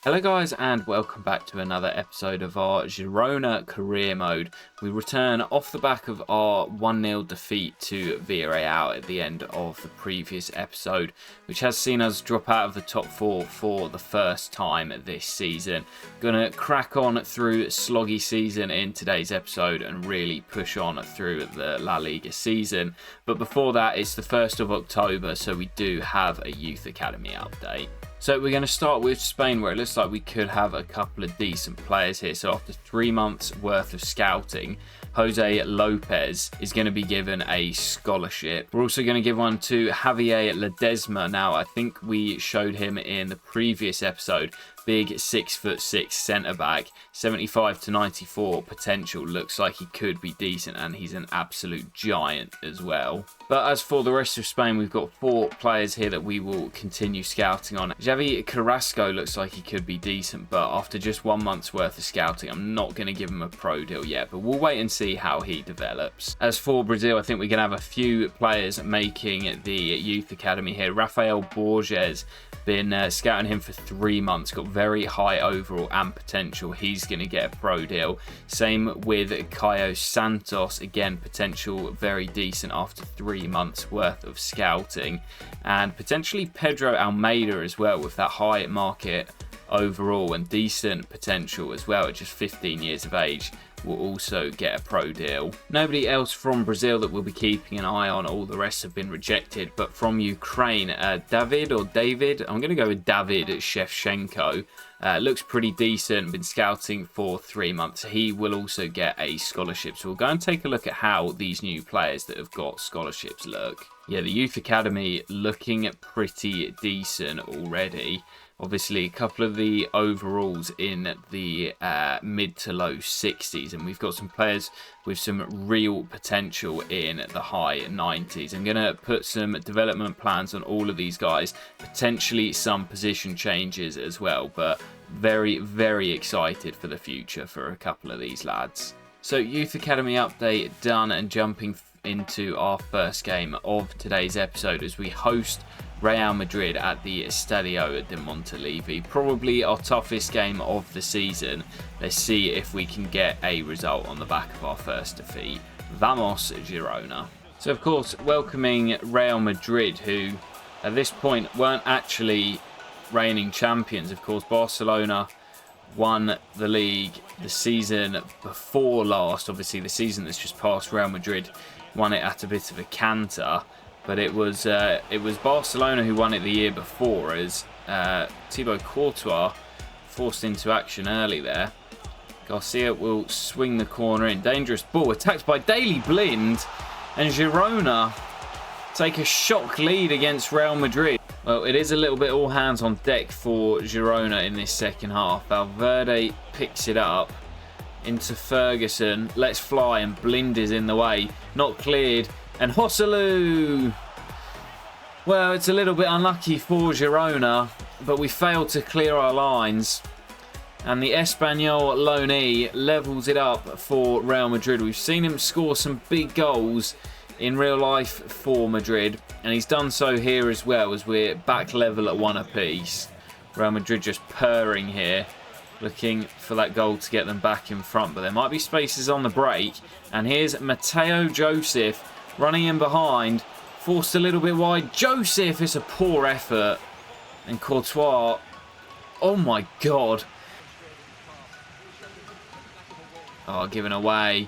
Hello guys and welcome back to another episode of our Girona career mode. We return off the back of our 1-0 defeat to Villarreal at the end of the previous episode, which has seen us drop out of the top 4 for the first time this season. Gonna crack on through sloggy season in today's episode and really push on through the La Liga season. But before that, it's the 1st of October, so we do have a youth academy update. So we're going to start with Spain, where it looks like we could have a couple of decent players here. So after 3 months worth of scouting, Jose Lopez is going to be given a scholarship. We're also going to give one to Javier Ledesma. Now, I think we showed him in the previous episode. Big 6'6" centre back, 75 to 94 potential. Looks like he could be decent, and he's an absolute giant as well. But as for the rest of Spain, we've got 4 players here that we will continue scouting on. Xavi Carrasco looks like he could be decent, but after just 1 month's worth of scouting, I'm not going to give him a pro deal yet, but we'll wait and see how he develops. As for Brazil, I think we're going to have a few players making the youth academy here. Rafael Borges, been scouting him for 3 months, got very high overall and potential. He's going to get a pro deal. Same with Caio Santos, again potential very decent after 3 months worth of scouting, and potentially Pedro Almeida as well, with that high market overall and decent potential as well at just 15 years of age, will also get a pro deal. Nobody else from Brazil that we'll be keeping an eye on. All the rest have been rejected. But from Ukraine, David, I'm going to go with David Shevchenko. Looks pretty decent, been scouting for 3 months. He will also get a scholarship. So we'll go and take a look at how these new players that have got scholarships look. Yeah, the youth academy looking pretty decent already. Obviously, a couple of the overalls in the mid to low 60s, and we've got some players with some real potential in the high 90s. I'm going to put some development plans on all of these guys, potentially some position changes as well, but very, very excited for the future for a couple of these lads. So, Youth Academy update done, and jumping into our first game of today's episode as we host Real Madrid at the Estadio de Montilivi. Probably our toughest game of the season. Let's see if we can get a result on the back of our first defeat. Vamos, Girona. So, of course, welcoming Real Madrid, who at this point weren't actually reigning champions. Of course, Barcelona won the league the season before last. Obviously, the season that's just passed, Real Madrid won it at a bit of a canter. But it was Barcelona who won it the year before, as Thibaut Courtois forced into action early there. Garcia will swing the corner in. Dangerous ball, attacked by Daley Blind, and Girona take a shock lead against Real Madrid. Well, it is a little bit all hands on deck for Girona in this second half. Valverde picks it up into Ferguson, lets fly, and Blind is in the way. Not cleared. And Joselu! Well, it's a little bit unlucky for Girona, but we failed to clear our lines. And the Espanyol loanee levels it up for Real Madrid. We've seen him score some big goals in real life for Madrid, and he's done so here as well, as we're back level at 1 apiece. Real Madrid just purring here, looking for that goal to get them back in front, but there might be spaces on the break. And here's Mateo Joseph running in behind, forced a little bit wide. Joseph, it's a poor effort. And Courtois, oh my God. Oh, given away.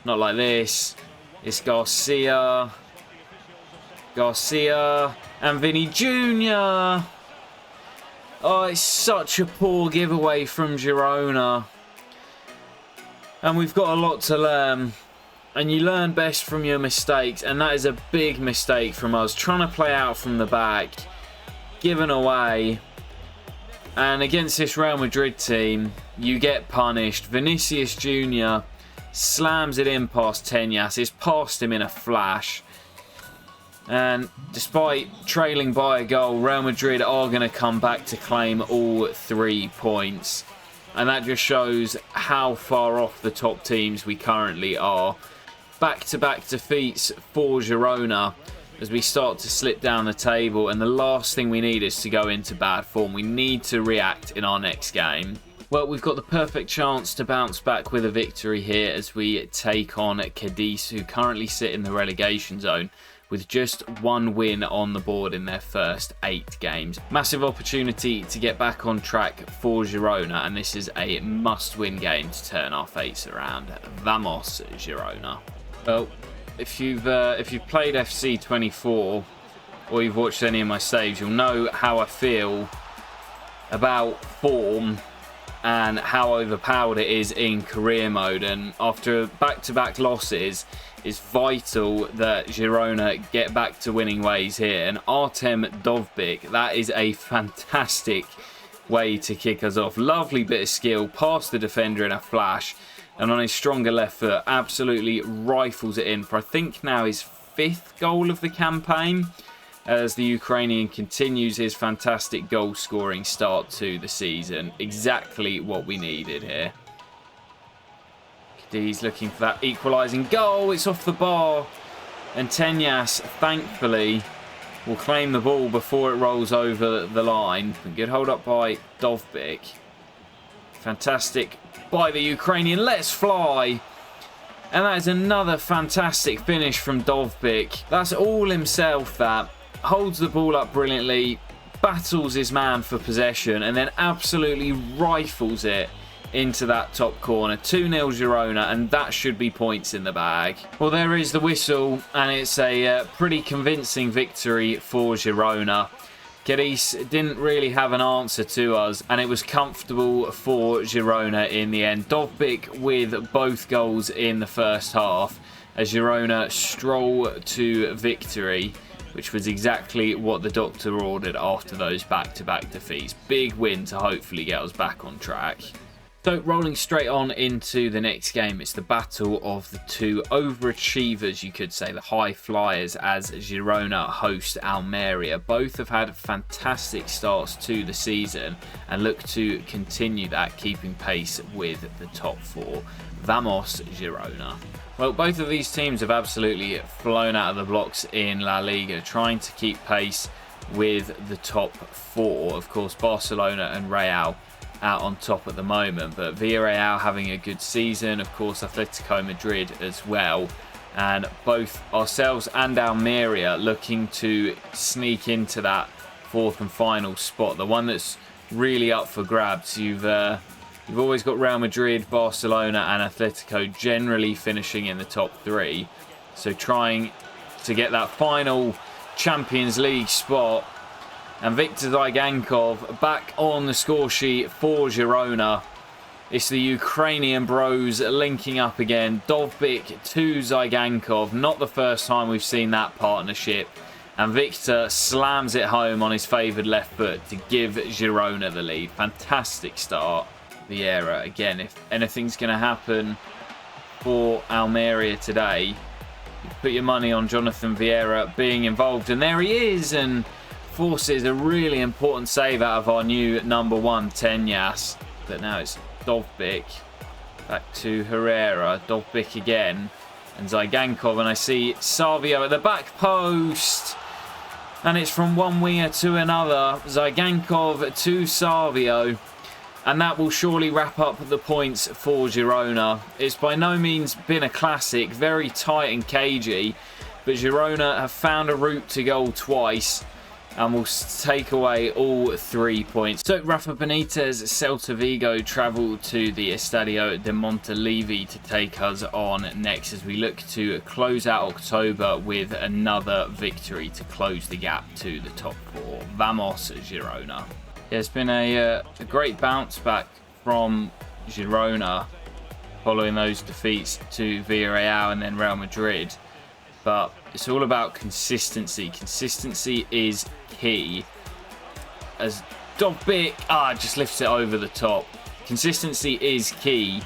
Not like this. It's Garcia. And Vinny Jr. Oh, it's such a poor giveaway from Girona. And we've got a lot to learn. And you learn best from your mistakes, and that is a big mistake from us. Trying to play out from the back, given away. And against this Real Madrid team, you get punished. Vinicius Jr. slams it in past Tenyas. It's past him in a flash. And despite trailing by a goal, Real Madrid are going to come back to claim all 3 points. And that just shows how far off the top teams we currently are. Back-to-back defeats for Girona. as we start to slip down the table, and the last thing we need is to go into bad form. We need to react in our next game. Well, we've got the perfect chance to bounce back with a victory here as we take on Cadiz, who currently sit in the relegation zone with just one win on the board in their first 8 games. Massive opportunity to get back on track for Girona, and this is a must-win game to turn our fates around. Vamos, Girona. Well, if you've played FC 24 or you've watched any of my saves, you'll know how I feel about form and how overpowered it is in career mode. And after back-to-back losses, it's vital that Girona get back to winning ways here. And Artem Dovbyk, that is a fantastic way to kick us off. Lovely bit of skill, past the defender in a flash, and on his stronger left foot, absolutely rifles it in for I think now his 5th goal of the campaign, as the Ukrainian continues his fantastic goal scoring start to the season. Exactly what we needed here. Cadiz looking for that equalising goal. It's off the bar, and Tenyas thankfully will claim the ball before it rolls over the line. Good hold up by Dovbyk. Fantastic by the Ukrainian. Let's fly. And that is another fantastic finish from Dovbyk. That's all himself, that. Holds the ball up brilliantly, battles his man for possession, and then absolutely rifles it into that top corner. 2-0 Girona, and that should be points in the bag. Well, there is the whistle, and it's a pretty convincing victory for Girona. Cadiz didn't really have an answer to us, and it was comfortable for Girona in the end. Dovbyk with both goals in the first half as Girona stroll to victory, which was exactly what the doctor ordered after those back-to-back defeats. Big win to hopefully get us back on track. So rolling straight on into the next game, it's the battle of the two overachievers, you could say, the high flyers, as Girona host Almeria. Both have had fantastic starts to the season and look to continue that, keeping pace with the top 4. Vamos, Girona. Well, both of these teams have absolutely flown out of the blocks in La Liga, trying to keep pace with the top 4. Of course, Barcelona and Real out on top at the moment, but Villarreal having a good season, of course Atletico Madrid as well, and both ourselves and Almeria looking to sneak into that 4th and final spot, the one that's really up for grabs. You've always got Real Madrid, Barcelona and Atletico generally finishing in the top 3, so trying to get that final Champions League spot. And Viktor Zygankov back on the score sheet for Girona. It's the Ukrainian bros linking up again. Dovbyk to Zygankov. Not the first time we've seen that partnership. And Viktor slams it home on his favoured left foot to give Girona the lead. Fantastic start. Vieira again. If anything's going to happen for Almeria today, you put your money on Jonathan Vieira being involved. And there he is. And forces a really important save out of our new number 1, Tenyas. But now it's Dovbyk. Back to Herrera. Dovbyk again. And Zygankov. And I see Savio at the back post. And it's from one winger to another. Zygankov to Savio. And that will surely wrap up the points for Girona. It's by no means been a classic. Very tight and cagey. But Girona have found a route to goal twice, and will take away all 3 points. So Rafa Benitez, Celta Vigo travel to the Estadio de Montilivi to take us on next, as we look to close out October with another victory to close the gap to the top 4. Vamos, Girona. Yeah, it's been a great bounce back from Girona following those defeats to Villarreal and then Real Madrid. But it's all about consistency. Consistency is key. As Dovbyk just lifts it over the top. Consistency is key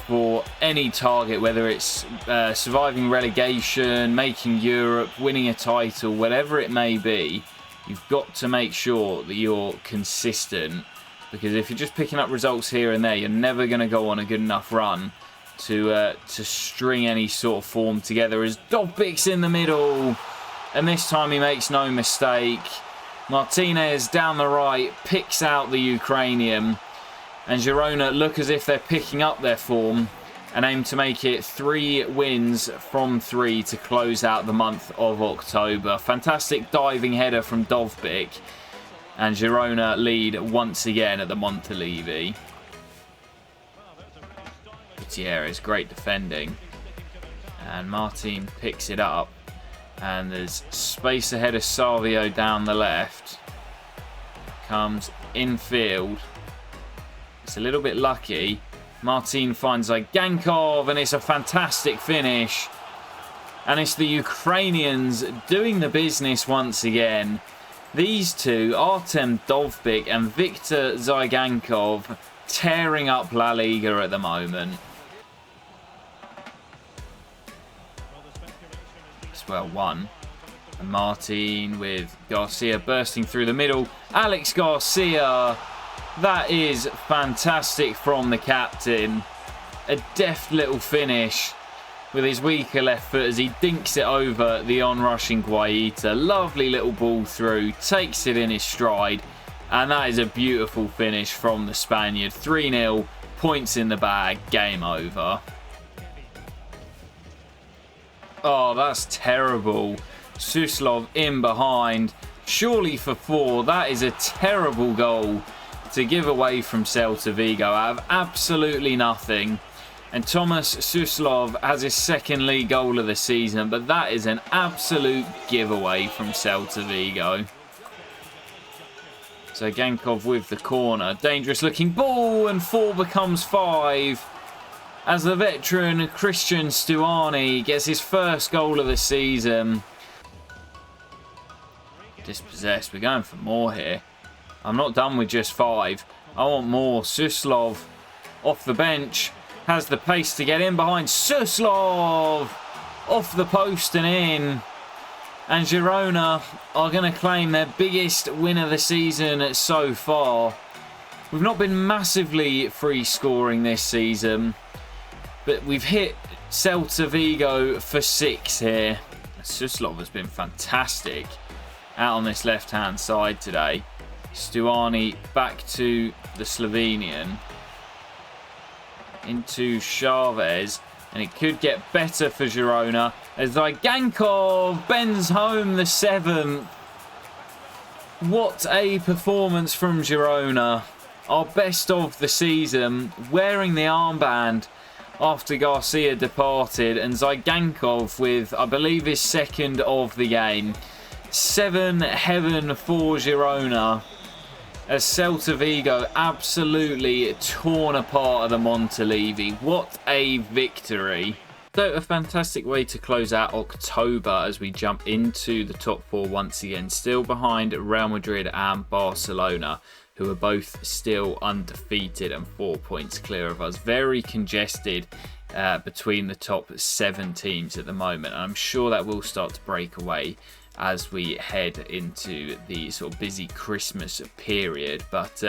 for any target, whether it's surviving relegation, making Europe, winning a title, whatever it may be. You've got to make sure that you're consistent, because if you're just picking up results here and there, you're never going to go on a good enough run to string any sort of form together. As Dovbyk's in the middle, And this time he makes no mistake. Martinez down the right picks out the Ukrainian. And Girona look as if they're picking up their form and aim to make it 3 wins from 3 to close out the month of October. Fantastic diving header from Dovbyk. And Girona lead once again at the Montalivi. Gutierrez, great defending. And Martin picks it up. And there's space ahead of Savio down the left. Comes infield. It's a little bit lucky. Martin finds Gankov, and it's a fantastic finish. And it's the Ukrainians doing the business once again. These two, Artem Dovbyk and Viktor Zygankov, tearing up La Liga at the moment. It's well won. And Martin with Garcia bursting through the middle. Alex Garcia, that is fantastic from the captain. A deft little finish with his weaker left foot as he dinks it over the on-rushing Guaita. Lovely little ball through, takes it in his stride, and that is a beautiful finish from the Spaniard. 3-0, points in the bag, game over. Oh, that's terrible. Suslov in behind, surely for 4. That is a terrible goal to give away from Celta Vigo out of absolutely nothing. And Thomas Suslov has his 2nd league goal of the season, but that is an absolute giveaway from Celta Vigo. So Gankov with the corner. Dangerous looking ball, and 4 becomes 5. As the veteran Christian Stuani gets his 1st goal of the season. Dispossessed. We're going for more here. I'm not done with just 5. I want more. Suslov off the bench. Has the pace to get in behind Suslov. Off the post and in. And Girona are going to claim their biggest win of the season so far. We've not been massively free scoring this season, but we've hit Celta Vigo for 6 here. Suslov has been fantastic out on this left-hand side today. Stuani back to the Slovenian. Into Chavez. And it could get better for Girona as Zygankov bends home the 7th. What a performance from Girona. Our best of the season. Wearing the armband after Garcia departed. And Zygankov with, I believe, his 2nd of the game. 7 heaven for Girona. As Celta Vigo absolutely torn apart at the Montalivi. What a victory. So a fantastic way to close out October as we jump into the top 4 once again. Still behind Real Madrid and Barcelona, who are both still undefeated and 4 points clear of us. Very congested between the top 7 teams at the moment. And I'm sure that will start to break away as we head into the sort of busy Christmas period. But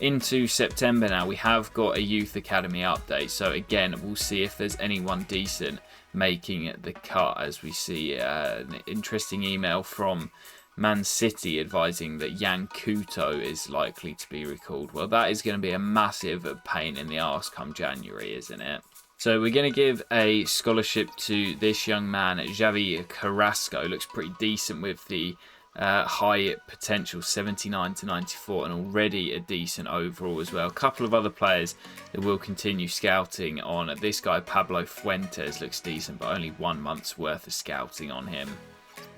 into September now, we have got a youth academy update. So again, we'll see if there's anyone decent making the cut, as we see an interesting email from Man City advising that Yan Couto is likely to be recalled. Well, that is going to be a massive pain in the arse come January, isn't it? So we're going to give a scholarship to this young man, Xavi Carrasco. Looks pretty decent with the high potential, 79 to 94, and already a decent overall as well. A couple of other players that we'll continue scouting on. This guy, Pablo Fuentes, looks decent, but only 1 month's worth of scouting on him.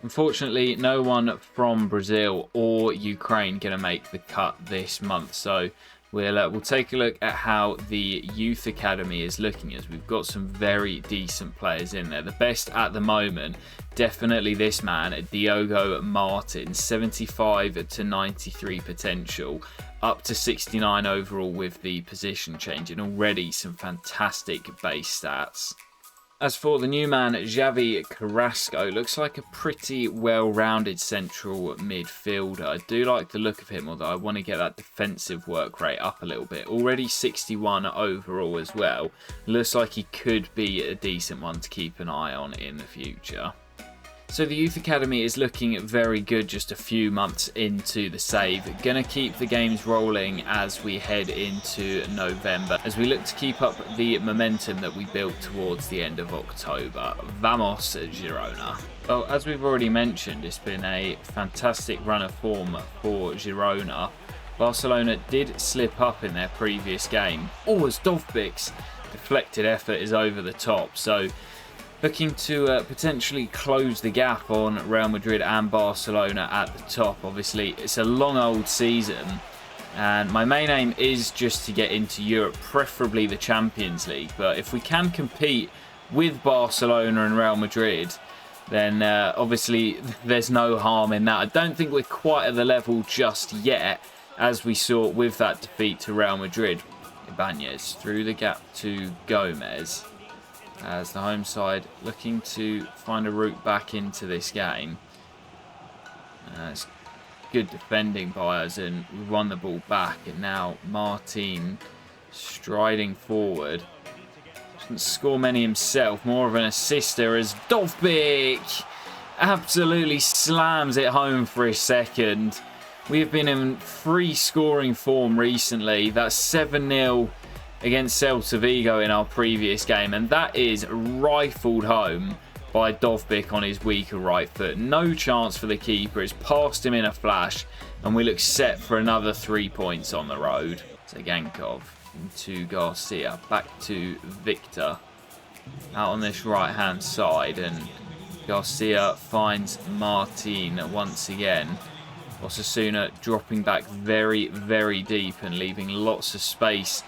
Unfortunately, no one from Brazil or Ukraine going to make the cut this month. So we'll take a look at how the youth academy is looking, as we've got some very decent players in there. The best at the moment, definitely this man, Diogo Martin, 75 to 93 potential, up to 69 overall with the position change, and already some fantastic base stats. As for the new man, Xavi Carrasco, looks like a pretty well-rounded central midfielder. I do like the look of him, although I want to get that defensive work rate up a little bit. Already 61 overall as well. Looks like he could be a decent one to keep an eye on in the future. So the Youth Academy is looking very good just a few months into the save. Going to keep the games rolling as we head into November, as we look to keep up the momentum that we built towards the end of October. Vamos, Girona. Well, as we've already mentioned, it's been a fantastic run of form for Girona. Barcelona did slip up in their previous game. As Dovbyk's deflected effort is over the top. So looking to potentially close the gap on Real Madrid and Barcelona at the top. Obviously, it's a long old season, and my main aim is just to get into Europe, preferably the Champions League. But if we can compete with Barcelona and Real Madrid, then obviously there's no harm in that. I don't think we're quite at the level just yet, as we saw with that defeat to Real Madrid. Ibanez through the gap to Gomez, as the home side looking to find a route back into this game. It's good defending by us, and we won the ball back. And now Martin striding forward. Doesn't score many himself, more of an assister, as Dovbyk absolutely slams it home for his second. We have been in free scoring form recently. That's 7-0 against Celta Vigo in our previous game, and that is rifled home by Dovbyk on his weaker right foot. No chance for the keeper. It's past him in a flash, and we look set for another 3 points on the road. So Gankov into Garcia, back to Victor out on this right hand side, and Garcia finds Martin once again. Osasuna dropping back very, very deep and leaving lots of space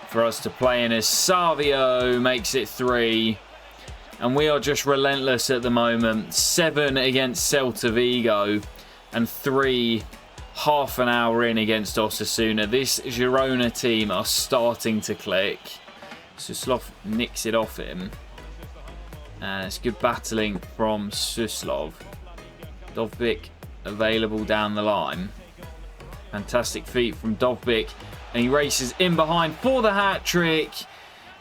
for us to play in, as Savio makes it 3. And we are just relentless at the moment. 7 against Celta Vigo and 3 half an hour in against Osasuna. This Girona team are starting to click. Suslov nicks it off him. And it's good battling from Suslov. Dovbyk available down the line. Fantastic feat from Dovbyk. And he races in behind for the hat-trick.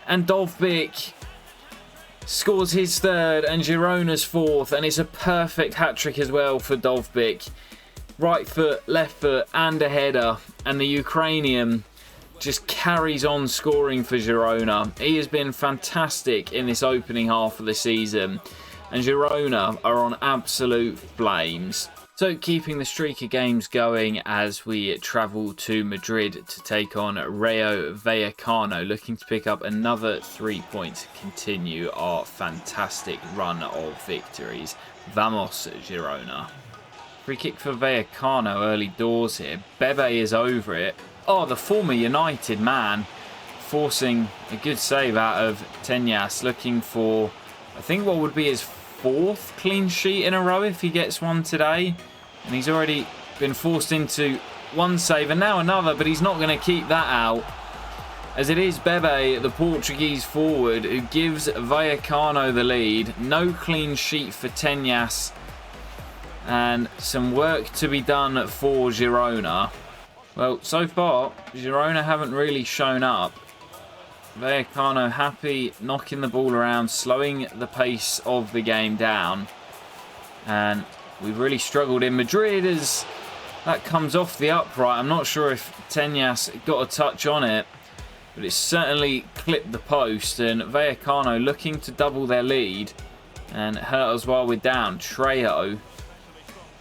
And Dovbyk scores his 3rd and Girona's 4th. And it's a perfect hat-trick as well for Dovbyk. Right foot, left foot and a header. And the Ukrainian just carries on scoring for Girona. He has been fantastic in this opening half of the season. And Girona are on absolute flames. So keeping the streak of games going as we travel to Madrid to take on Rayo Vallecano, looking to pick up another 3 points to continue our fantastic run of victories. Vamos, Girona. Free kick for Vallecano early doors here. Bebe is over it. The former United man forcing a good save out of Tenyas, looking for, I think, what would be his 4th clean sheet in a row if he gets one today. And he's already been forced into one save and now another, but he's not going to keep that out, as it is Bebe, the Portuguese forward, who gives Vallecano the lead. No clean sheet for Tenyas, and some work to be done for Girona. Well, so far Girona haven't really shown up. Vallecano happy knocking the ball around, slowing the pace of the game down. And we've really struggled in Madrid as that comes off the upright. I'm not sure if Tenyas got a touch on it, but it's certainly clipped the post. And Vallecano looking to double their lead and hurt us while we're down. Trejo,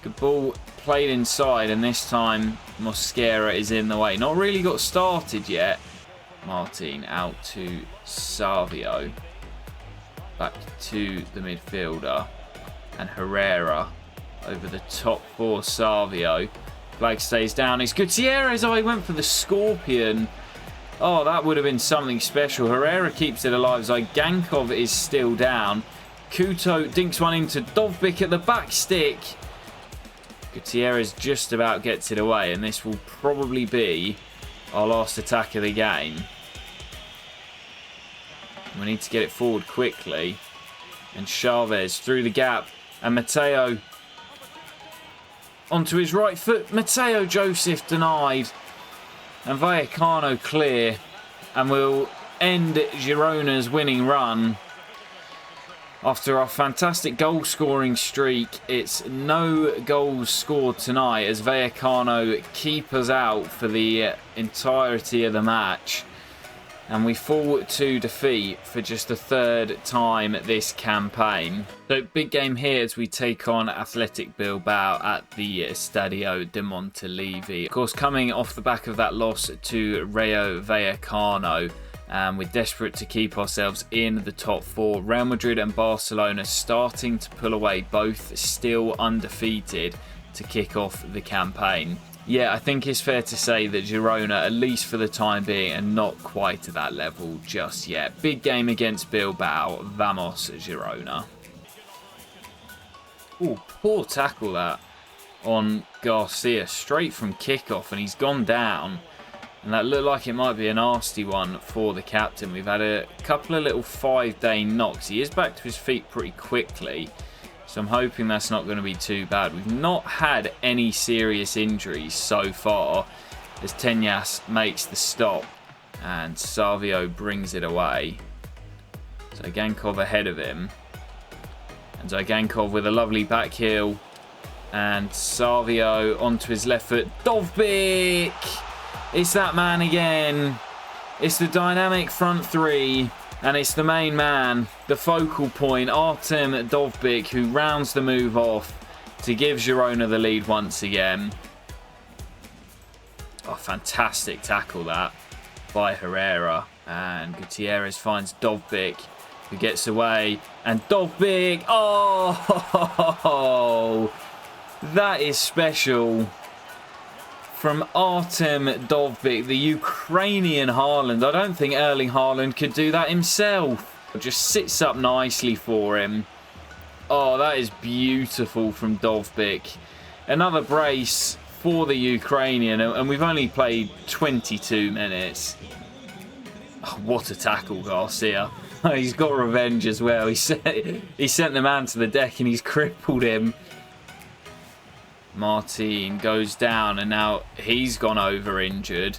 good ball played inside, and this time Mosquera is in the way. Not really got started yet. Martin out to Savio. Back to the midfielder. And Herrera over the top for Savio. Flag stays down. It's Gutierrez. He went for the Scorpion. That would have been something special. Herrera keeps it alive. Zygankov is still down. Kuto dinks one into Dovbyk at the back stick. Gutierrez just about gets it away, and this will probably be our last attack of the game. We need to get it forward quickly. And Chavez through the gap. And Mateo onto his right foot. Mateo Joseph denied. And Vallecano clear. And we'll end Girona's winning run. After our fantastic goal scoring streak, it's no goals scored tonight as Vallecano keep us out for the entirety of the match. And we fall to defeat for just the third time this campaign. So big game here as we take on Athletic Bilbao at the Estadio de Montilivi. Of course, coming off the back of that loss to Rayo Vallecano. We're desperate to keep ourselves in the top four. Real Madrid and Barcelona starting to pull away, both still undefeated to kick off the campaign. Yeah, I think it's fair to say that Girona, at least for the time being, are not quite at that level just yet. Big game against Bilbao. Vamos, Girona. Oh, poor tackle that on Garcia. Straight from kickoff, and he's gone down. And that looked like it might be a nasty one for the captain. We've had a couple of little 5-day knocks. He is back to his feet pretty quickly. So I'm hoping that's not going to be too bad. We've not had any serious injuries so far as Tenyas makes the stop. And Savio brings it away. Zygankov ahead of him. And Zygankov with a lovely back heel. And Savio onto his left foot. Dovbyk! It's that man again. It's the dynamic front three. And it's the main man, the focal point, Artem Dovbyk, who rounds the move off to give Girona the lead once again. Oh, fantastic tackle that by Herrera. And Gutierrez finds Dovbyk, who gets away. And Dovbyk, oh, that is special. From Artem Dovbyk, the Ukrainian Haaland. I don't think Erling Haaland could do that himself. It just sits up nicely for him. Oh, that is beautiful from Dovbyk. Another brace for the Ukrainian, and we've only played 22 minutes. Oh, what a tackle, Garcia. He's got revenge as well. He sent the man to the deck and he's crippled him. Martin goes down and now he's gone over injured.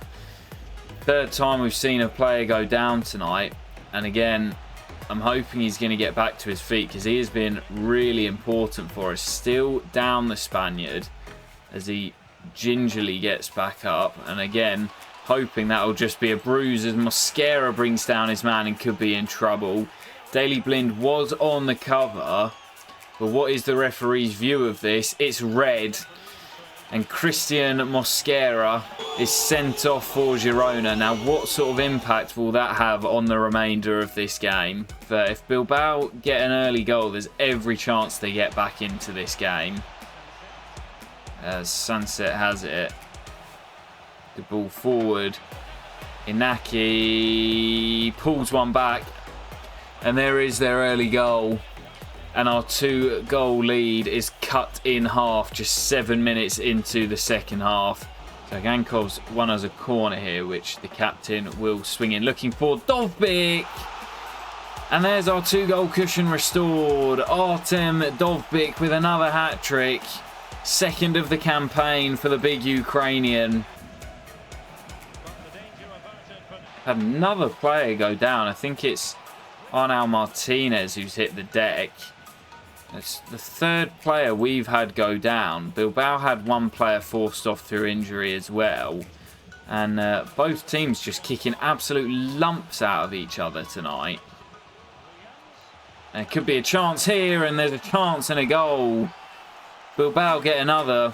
Third time we've seen a player go down tonight. And again, I'm hoping he's going to get back to his feet because he has been really important for us. Still down the Spaniard as he gingerly gets back up. And again, hoping that'll just be a bruise as Mosquera brings down his man and could be in trouble. Daley Blind was on the cover. But what is the referee's view of this? It's red. And Christian Mosquera is sent off for Girona. Now, what sort of impact will that have on the remainder of this game? But if Bilbao get an early goal, there's every chance they get back into this game. As Sunset has it. The ball forward. Inaki pulls one back. And there is their early goal. And our 2-goal lead is cut in half just 7 minutes into the second half. So Gankov's won us a corner here, which the captain will swing in. Looking for Dovbyk. And there's our 2-goal cushion restored. Artem Dovbyk with another hat-trick. Second of the campaign for the big Ukrainian. Had another player go down. I think it's Arnau Martinez who's hit the deck. It's the third player we've had go down. Bilbao had one player forced off through injury as well. And both teams just kicking absolute lumps out of each other tonight. There could be a chance here, and there's a chance and a goal. Bilbao get another.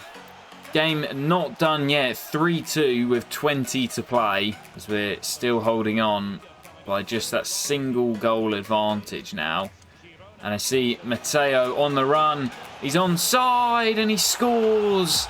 Game not done yet. 3-2 with 20 to play. As we're still holding on by just that single goal advantage now. And I see Matteo on the run. He's onside and he scores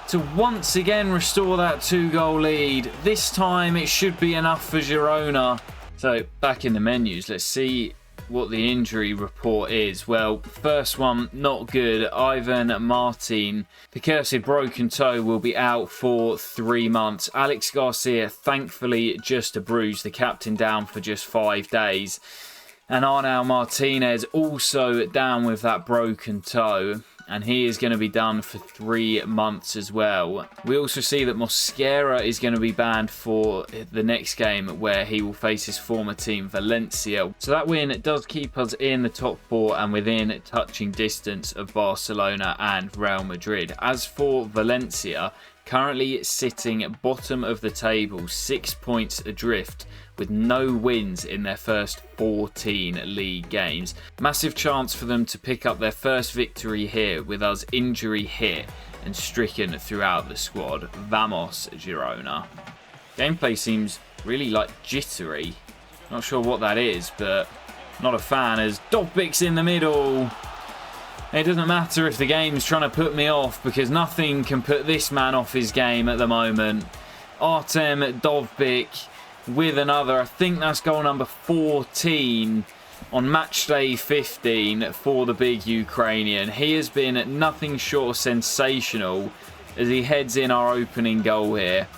to once again restore that 2-goal lead. This time it should be enough for Girona. So back in the menus, let's see what the injury report is. Well, first one, not good. Ivan Martin, the cursed broken toe, will be out for 3 months. Alex Garcia, thankfully just a bruise. The captain down for just 5 days. And Arnau Martinez also down with that broken toe. and he is going to be done for 3 months as well. We also see that Mosquera is going to be banned for the next game, where he will face his former team Valencia. So that win does keep us in the top 4 and within touching distance of Barcelona and Real Madrid. As for Valencia, currently sitting bottom of the table, 6 points adrift, with no wins in their first 14 league games. Massive chance for them to pick up their first victory here, with us injury hit and stricken throughout the squad. Vamos, Girona. Gameplay seems really jittery. Not sure what that is, but not a fan, as Dovbyk's in the middle. It doesn't matter if the game's trying to put me off, because nothing can put this man off his game at the moment. Artem Dovbyk with another, I think that's goal number 14 on match day 15 for the big Ukrainian. He has been nothing short of sensational as he heads in our opening goal here.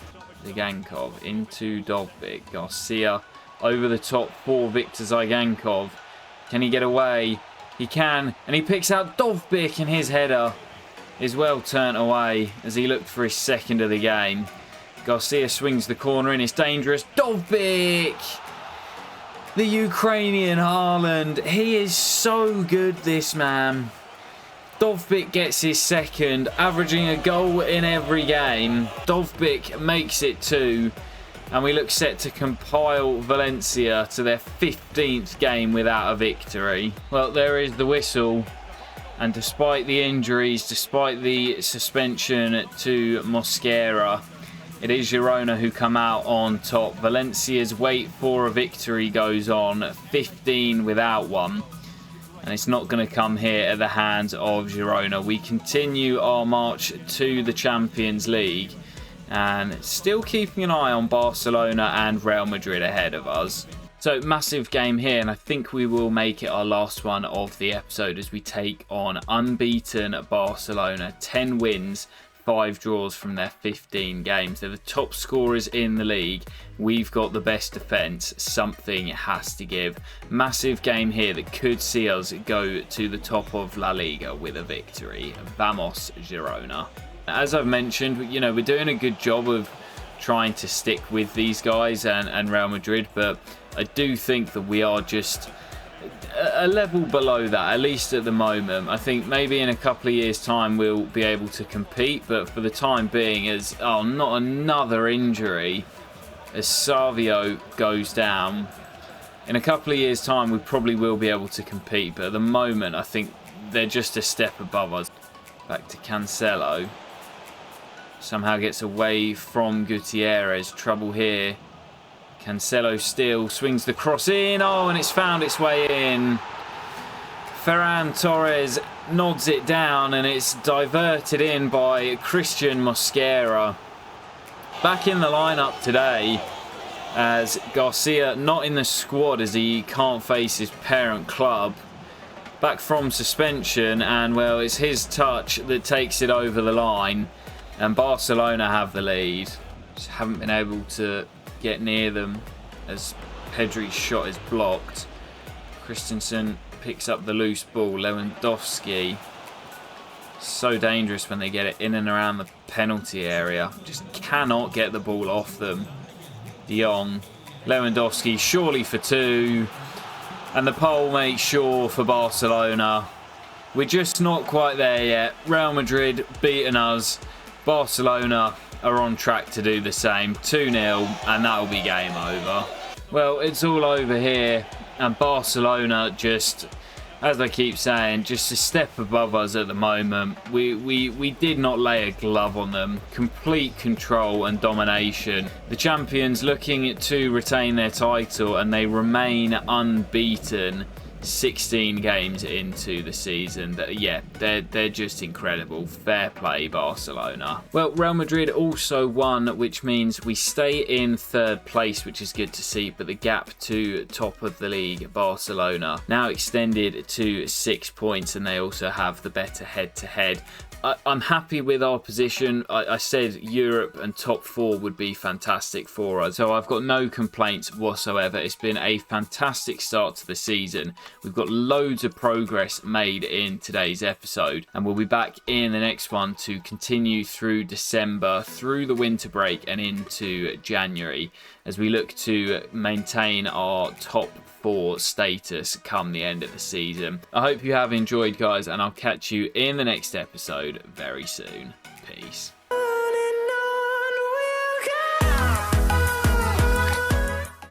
Zygankov into Dovbyk. Garcia over the top for Viktor Zygankov. Can he get away? He can, and he picks out Dovbyk, and his header is well turned away as he looked for his second of the game. Garcia swings the corner in, it's dangerous. Dovbyk! The Ukrainian Haaland. He is so good, this man. Dovbyk gets his second, averaging a goal in every game. Dovbyk makes it 2, and we look set to compile Valencia to their 15th game without a victory. Well, there is the whistle. And despite the injuries, despite the suspension to Mosquera, it is Girona who come out on top. Valencia's wait for a victory goes on, 15 without one. And it's not going to come here at the hands of Girona. We continue our march to the Champions League, and still keeping an eye on Barcelona and Real Madrid ahead of us. So, massive game here, and I think we will make it our last one of the episode as we take on unbeaten Barcelona. 10 wins, 5 draws from their 15 games. They're the top scorers in the league. We've got the best defence. Something has to give. Massive game here that could see us go to the top of La Liga with a victory. Vamos, Girona. As I've mentioned, we're doing a good job of trying to stick with these guys and Real Madrid, but I do think that we are just a level below that, at least at the moment. I think maybe in a couple of years' time we'll be able to compete, but for the time being, not another injury as Savio goes down. In a couple of years' time we probably will be able to compete, but at the moment I think they're just a step above us. Back to Cancelo. Somehow gets away from Gutierrez. Trouble here. Cancelo still swings the cross in. Oh, and it's found its way in. Ferran Torres nods it down, and it's diverted in by Christian Mosquera. Back in the lineup today, as Garcia not in the squad as he can't face his parent club. Back from suspension, and well, it's his touch that takes it over the line, and Barcelona have the lead. Just haven't been able to get near them as Pedri's shot is blocked. Christensen picks up the loose ball. Lewandowski, so dangerous when they get it in and around the penalty area. Just cannot get the ball off them. De Jong, Lewandowski surely for 2. And the pole makes sure for Barcelona. We're just not quite there yet. Real Madrid beating us. Barcelona are on track to do the same. 2-0, and that'll be game over. Well, it's all over here, and Barcelona just, as I keep saying, just a step above us at the moment. We did not lay a glove on them. Complete control and domination. The champions looking to retain their title, and they remain unbeaten 16 games into the season. Yeah, they're just incredible. Fair play, Barcelona. Well, Real Madrid also won, which means we stay in 3rd place, which is good to see, but the gap to top of the league, Barcelona, now extended to 6 points, and they also have the better head-to-head. I'm happy with our position. I said Europe and top 4 would be fantastic for us, so I've got no complaints whatsoever. It's been a fantastic start to the season. We've got loads of progress made in today's episode, and we'll be back in the next one to continue through December, through the winter break and into January, as we look to maintain our top 4 status come the end of the season. I hope you have enjoyed, guys, and I'll catch you in the next episode very soon. Peace.